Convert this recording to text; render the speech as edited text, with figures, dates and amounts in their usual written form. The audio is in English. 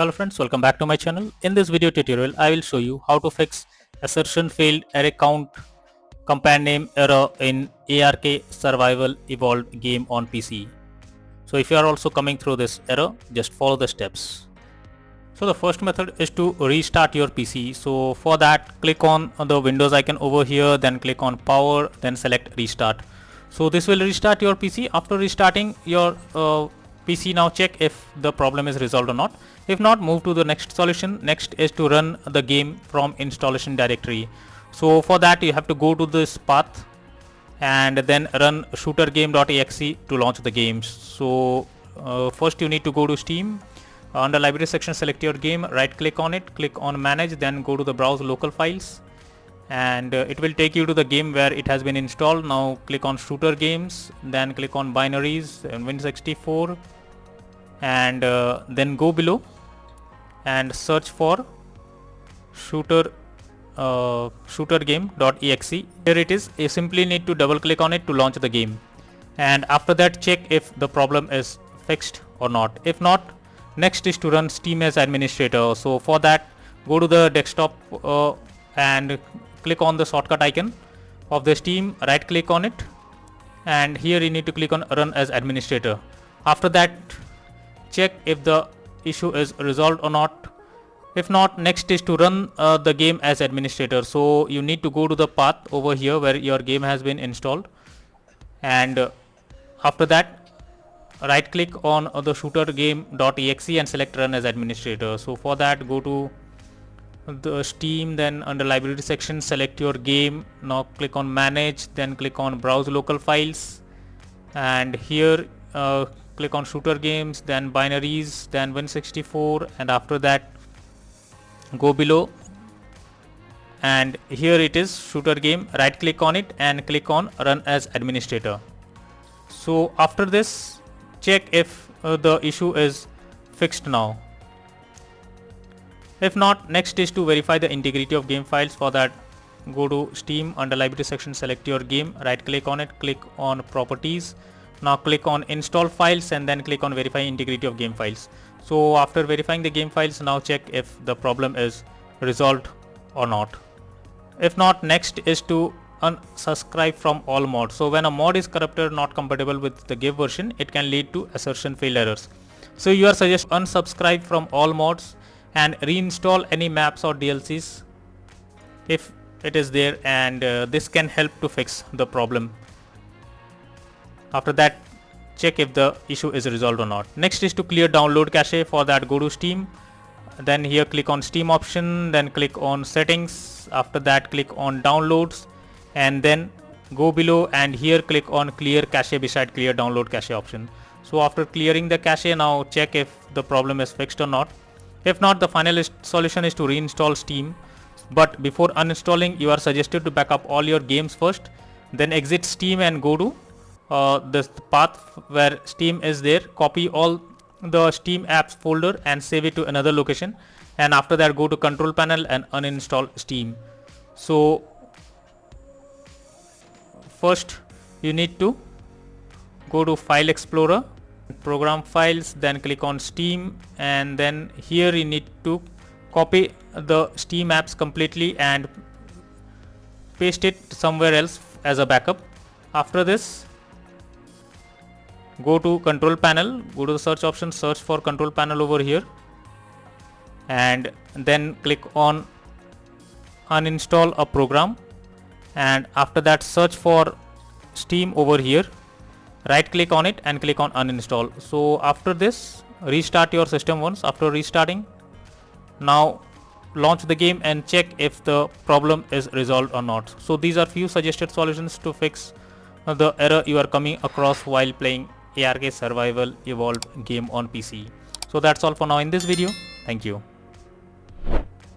Hello friends, welcome back to my channel. In this video tutorial, I will show you how to fix assertion failed array count compare name error in ARK survival evolved game on PC. So if you are also coming through this error, just follow the steps. So the first method is to restart your PC. So for that, click on the Windows icon over here, then click on power, then select restart. So this will restart your PC. After restarting your PC, now check if the problem is resolved or not. If not, move to the next solution. Next is to run the game from installation directory. So for that, you have to go to this path and then run shootergame.exe to launch the games. So first you need to go to Steam. Under library section, select your game, right click on it, click on manage, then go to the browse local files, and it will take you to the game where it has been installed. Now click on shooter games, then click on binaries and Win64, and then go below and search for shootergame.exe. Here it is. You simply need to double click on it to launch the game, and after that check if the problem is fixed or not. If not, next is to run Steam as administrator. So for that, go to the desktop and click on the shortcut icon of the Steam, right click on it, and here you need to click on run as administrator. After that, check if the issue is resolved or not. If not, next is to run the game as administrator. So you need to go to the path over here where your game has been installed, and after that right click on the shootergame.exe and select run as administrator. So for that, go to the Steam, then under library section select your game. Now click on manage, then click on browse local files, and here click on shooter games, then binaries, then Win64, and after that go below, and here it is shooter game. Right click on it and click on run as administrator. So after this, check if the issue is fixed now. If not, next is to verify the integrity of game files. For that, go to Steam, under library section select your game, right click on it, click on properties. Now click on install files and then click on verify integrity of game files. So after verifying the game files, now check if the problem is resolved or not. If not, next is to unsubscribe from all mods. So when a mod is corrupted, not compatible with the give version, it can lead to assertion fail errors. So you are suggested unsubscribe from all mods and reinstall any maps or DLCs if it is there, and this can help to fix the problem. After that, check if the issue is resolved or not. Next is to clear download cache. For that, go to Steam, then here click on Steam option, then click on settings. After that, click on downloads, and then go below and here click on clear cache beside clear download cache option. So after clearing the cache, now check if the problem is fixed or not. If not, the final solution is to reinstall Steam, but before uninstalling, you are suggested to back up all your games first, then exit Steam and go to this path where Steam is there. Copy all the Steam apps folder and save it to another location, and after that go to control panel and uninstall Steam. So first you need to go to File Explorer, Program Files, then click on Steam, and then here you need to copy the Steam apps completely and paste it somewhere else as a backup. After this, go to Control Panel, go to the search option, search for Control Panel over here, and then click on uninstall a program, and after that search for Steam over here, right click on it and click on uninstall. So after this, restart your system once. After restarting, now launch the game and check if the problem is resolved or not. So these are few suggested solutions to fix the error you are coming across while playing ARK survival evolved game on PC. So that's all for now in this video. Thank you.